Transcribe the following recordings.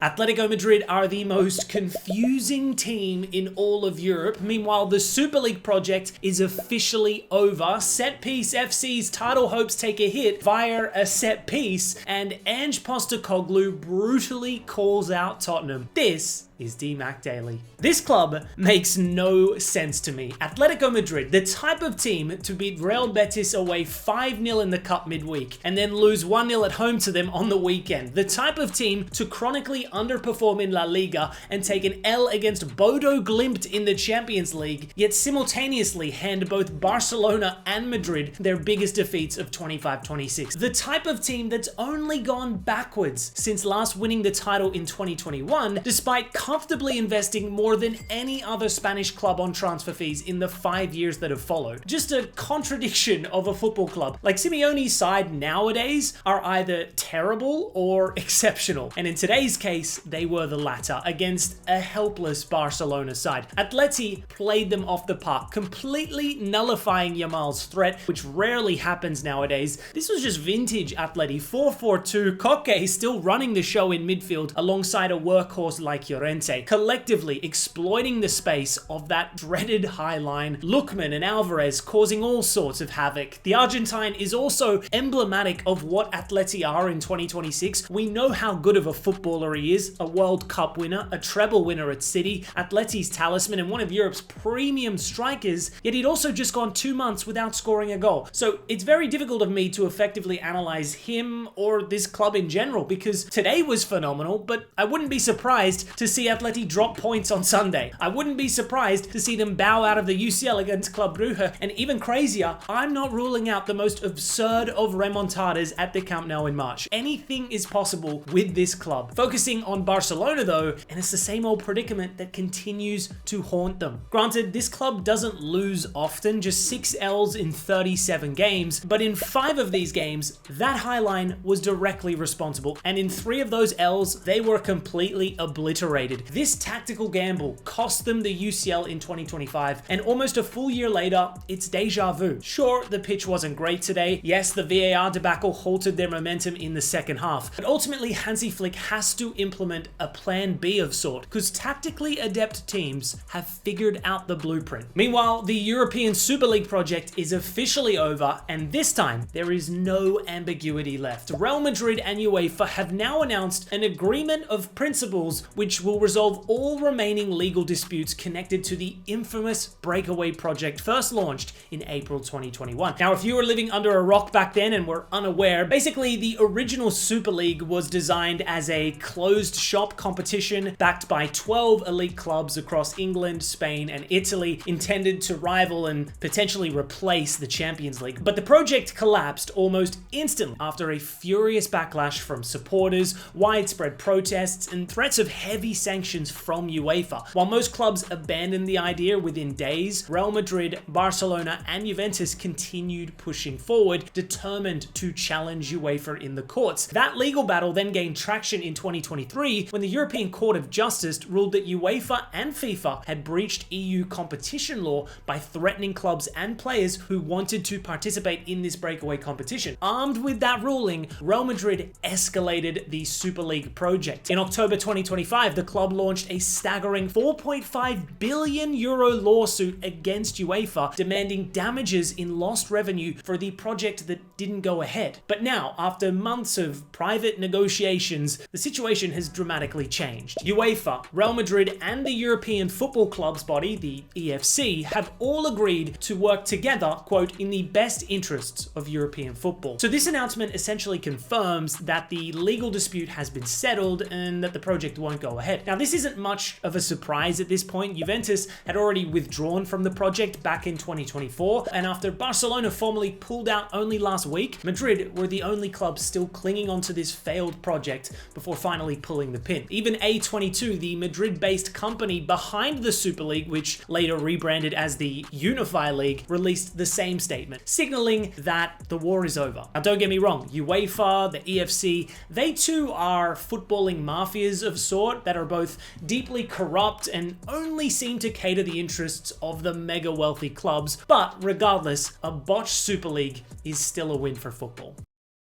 Atletico Madrid are the most confusing team in all of Europe. Meanwhile, the Super League project is officially over. Set Piece FC's title hopes take a hit via a set piece, and Ange Postecoglou brutally calls out Tottenham. This is DMAC Daily. This club makes no sense to me. Atletico Madrid, the type of team to beat Real Betis away 5-0 in the cup midweek and then lose 1-0 at home to them on the weekend. The type of team to chronically underperform in La Liga and take an L against Bodo Glimt in the Champions League, yet simultaneously hand both Barcelona and Madrid their biggest defeats of 25-26. The type of team that's only gone backwards since last winning the title in 2021, despite comfortably investing more than any other Spanish club on transfer fees in the 5 years that have followed. Just a contradiction of a football club. Like, Simeone's side nowadays are either terrible or exceptional, and in today's case, they were the latter against a helpless Barcelona side. Atleti played them off the park, completely nullifying Yamal's threat, which rarely happens nowadays. This was just vintage Atleti, 4-4-2, Koke still running the show in midfield alongside a workhorse like Llorente, collectively exploiting the space of that dreaded high line. Lookman and Alvarez causing all sorts of havoc. The Argentine is also emblematic of what Atleti are in 2026. We know how good of a footballer he is, a World Cup winner, a treble winner at City, Atleti's talisman and one of Europe's premium strikers, yet he'd also just gone 2 months without scoring a goal. So it's very difficult of me to effectively analyze him or this club in general, because today was phenomenal, but I wouldn't be surprised to see Atleti drop points on Sunday. I wouldn't be surprised to see them bow out of the UCL against Club Brugge, and even crazier, I'm not ruling out the most absurd of remontadas at the Camp Nou in March. Anything is possible with this club. Focusing on Barcelona though, and it's the same old predicament that continues to haunt them. Granted, this club doesn't lose often, just 6 L's in 37 games, but in 5 of these games, that high line was directly responsible, and in 3 of those L's, they were completely obliterated. This tactical gamble cost them the UCL in 2025, and almost a full year later, it's deja vu. Sure, the pitch wasn't great today. Yes, the VAR debacle halted their momentum in the second half, but ultimately Hansi Flick has to implement a plan B of sort, because tactically adept teams have figured out the blueprint. Meanwhile, the European Super League project is officially over, and this time there is no ambiguity left. Real Madrid and UEFA have now announced an agreement of principles which will resolve all remaining legal disputes connected to the infamous breakaway project first launched in April 2021. Now, if you were living under a rock back then and were unaware, basically the original Super League was designed as a closed shop competition backed by 12 elite clubs across England, Spain, and Italy, intended to rival and potentially replace the Champions League. But the project collapsed almost instantly after a furious backlash from supporters, widespread protests, and threats of heavy sanctions from UEFA. While most clubs abandoned the idea within days, Real Madrid, Barcelona, and Juventus continued pushing forward, determined to challenge UEFA in the courts. That legal battle then gained traction in 2023 when the European Court of Justice ruled that UEFA and FIFA had breached EU competition law by threatening clubs and players who wanted to participate in this breakaway competition. Armed with that ruling, Real Madrid escalated the Super League project. In October 2025, the club launched a staggering 4.5 billion euro lawsuit against UEFA, demanding damages in lost revenue for the project that didn't go ahead. But now, after months of private negotiations, the situation has dramatically changed. UEFA, Real Madrid, and the European Football Clubs body, the EFC, have all agreed to work together, quote, in the best interests of European football. So this announcement essentially confirms that the legal dispute has been settled and that the project won't go ahead. Now, this isn't much of a surprise at this point. Juventus had already withdrawn from the project back in 2024, and after Barcelona formally pulled out only last week, Madrid were the only club still clinging onto this failed project before finally pulling the pin. Even A22, the Madrid-based company behind the Super League, which later rebranded as the Unify League, released the same statement, signaling that the war is over. Now, don't get me wrong, UEFA, the EFC, they too are footballing mafias of sort that are both deeply corrupt and only seem to cater the interests of the mega wealthy clubs. But regardless, a botched Super League is still a win for football.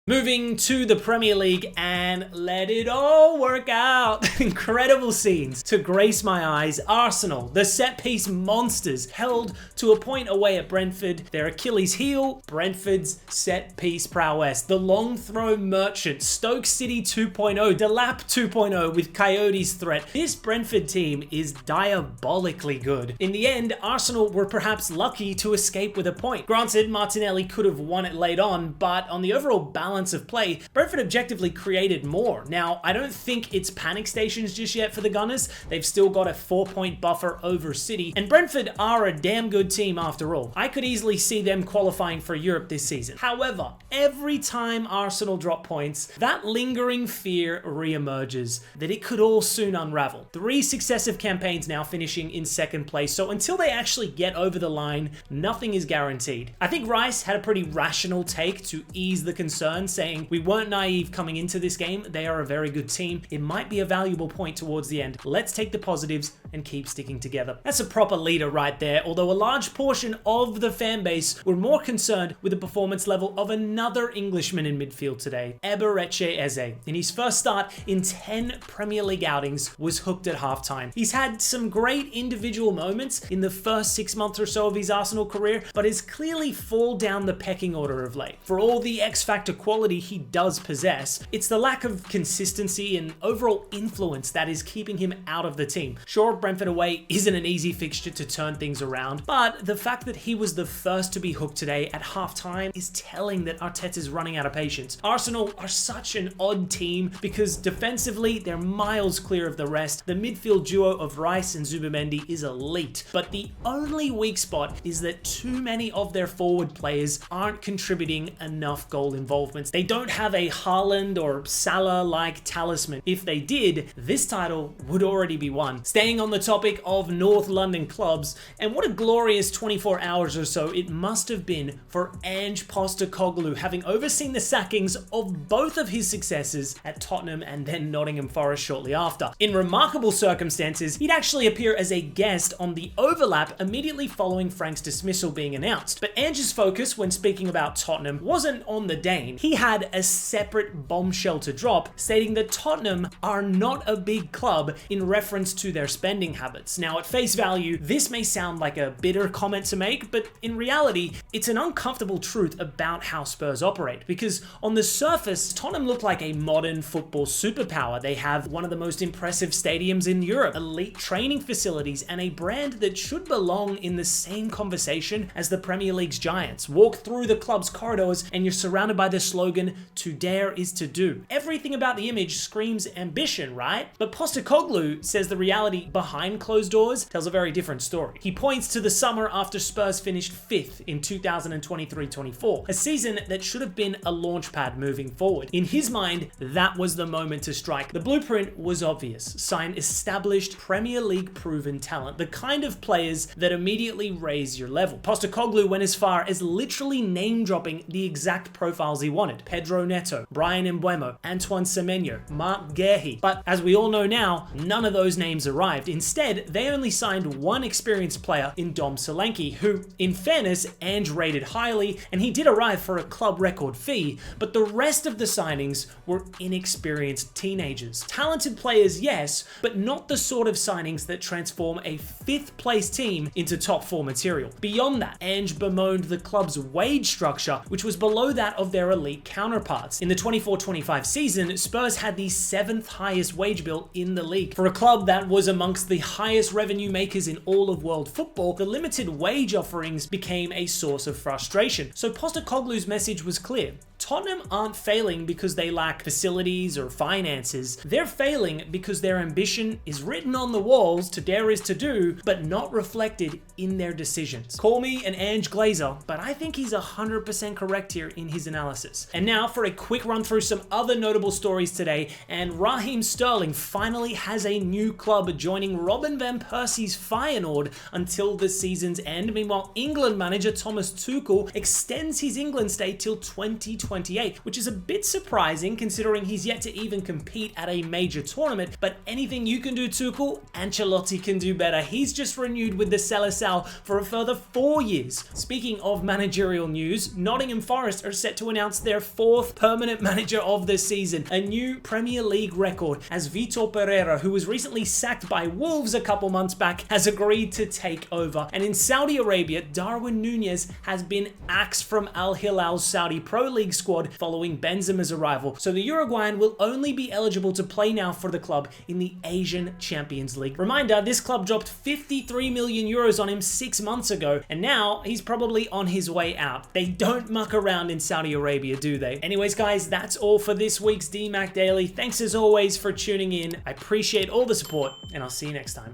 Moving to the Premier League and let it all work out. Incredible scenes to grace my eyes. Arsenal, the set-piece monsters, held to a point away at Brentford. Their Achilles heel, Brentford's set-piece prowess. The long throw merchant, Stoke City 2.0, Delap 2.0 with Coyotes threat. This Brentford team is diabolically good. In the end, Arsenal were perhaps lucky to escape with a point. Granted, Martinelli could have won it late on, but on the overall balance of play, Brentford objectively created more. Now, I don't think it's panic stations just yet for the Gunners. They've still got a 4-point buffer over City, and Brentford are a damn good team after all. I could easily see them qualifying for Europe this season. However, every time Arsenal drop points, that lingering fear re-emerges that it could all soon unravel. 3 successive campaigns now finishing in second place, so until they actually get over the line, nothing is guaranteed. I think Rice had a pretty rational take to ease the concern, saying, "We weren't naive coming into this game. They are a very good team. It might be a valuable point towards the end. Let's take the positives and keep sticking together." That's a proper leader right there, although a large portion of the fan base were more concerned with the performance level of another Englishman in midfield today, Eberechi Eze. In his first start in 10 Premier League outings, was hooked at halftime. He's had some great individual moments in the first 6 months or so of his Arsenal career, but has clearly fallen down the pecking order of late. For all the X-Factor quality he does possess, it's the lack of consistency and overall influence that is keeping him out of the team. Sure, Brentford away isn't an easy fixture to turn things around, but the fact that he was the first to be hooked today at halftime is telling that Arteta's running out of patience. Arsenal are such an odd team because defensively they're miles clear of the rest. The midfield duo of Rice and Zubimendi is elite, but the only weak spot is that too many of their forward players aren't contributing enough goal involvements. They don't have a Haaland or Salah-like talisman. If they did, this title would already be won. Staying on the topic of North London clubs, and what a glorious 24 hours or so it must have been for Ange Postecoglou, having overseen the sackings of both of his successors at Tottenham and then Nottingham Forest shortly after. In remarkable circumstances, he'd actually appear as a guest on the overlap immediately following Frank's dismissal being announced. But Ange's focus when speaking about Tottenham wasn't on the Dane. He had a separate bombshell to drop, stating that Tottenham are not a big club in reference to their spending habits. Now, at face value, this may sound like a bitter comment to make, but in reality, it's an uncomfortable truth about how Spurs operate, because on the surface, Tottenham look like a modern football superpower. They have one of the most impressive stadiums in Europe, elite training facilities, and a brand that should belong in the same conversation as the Premier League's giants. Walk through the club's corridors and you're surrounded by the slogan, "To dare is to do." Everything about the image screams ambition, right? But Postecoglou says the reality behind closed doors tells a very different story. He points to the summer after Spurs finished 5th in 2023-24, a season that should have been a launchpad moving forward. In his mind, that was the moment to strike. The blueprint was obvious. Sign established Premier League proven talent, the kind of players that immediately raise your level. Postecoglou went as far as literally name-dropping the exact profiles he wanted. Pedro Neto, Brian Mbeumo, Antoine Semenyo, Mark Guehi. But as we all know now, none of those names arrived. Instead, they only signed one experienced player in Dom Solanke, who, in fairness, Ange rated highly, and he did arrive for a club record fee, but the rest of the signings were inexperienced teenagers. Talented players, yes, but not the sort of signings that transform a 5th place team into top 4 material. Beyond that, Ange bemoaned the club's wage structure, which was below that of their elite counterparts. In the 24-25 season, Spurs had the 7th highest wage bill in the league. For a club that was amongst the highest revenue makers in all of world football, the limited wage offerings became a source of frustration. So Postecoglou's message was clear. Tottenham aren't failing because they lack facilities or finances. They're failing because their ambition is written on the walls, to dare is to do, but not reflected in their decisions. Call me an Ange Glazer, but I think he's 100% correct here in his analysis. And now for a quick run through some other notable stories today, and Raheem Sterling finally has a new club joining leaving Robin van Persie's Feyenoord until the season's end. Meanwhile, England manager Thomas Tuchel extends his England stay till 2028, which is a bit surprising considering he's yet to even compete at a major tournament. But anything you can do, Tuchel, Ancelotti can do better. He's just renewed with the Seleção for a further 4 years. Speaking of managerial news, Nottingham Forest are set to announce their 4th permanent manager of the season, a new Premier League record, as Vitor Pereira, who was recently sacked by Wolves a couple months back, has agreed to take over. And in Saudi Arabia, Darwin Nunez has been axed from Al Hilal's Saudi Pro League squad following Benzema's arrival. So the Uruguayan will only be eligible to play now for the club in the Asian Champions League. Reminder, this club dropped 53 million euros on him 6 months ago, and now he's probably on his way out. They don't muck around in Saudi Arabia, do they? Anyways, guys, that's all for this week's DMAC Daily. Thanks as always for tuning in. I appreciate all the support, and I'll see you next time.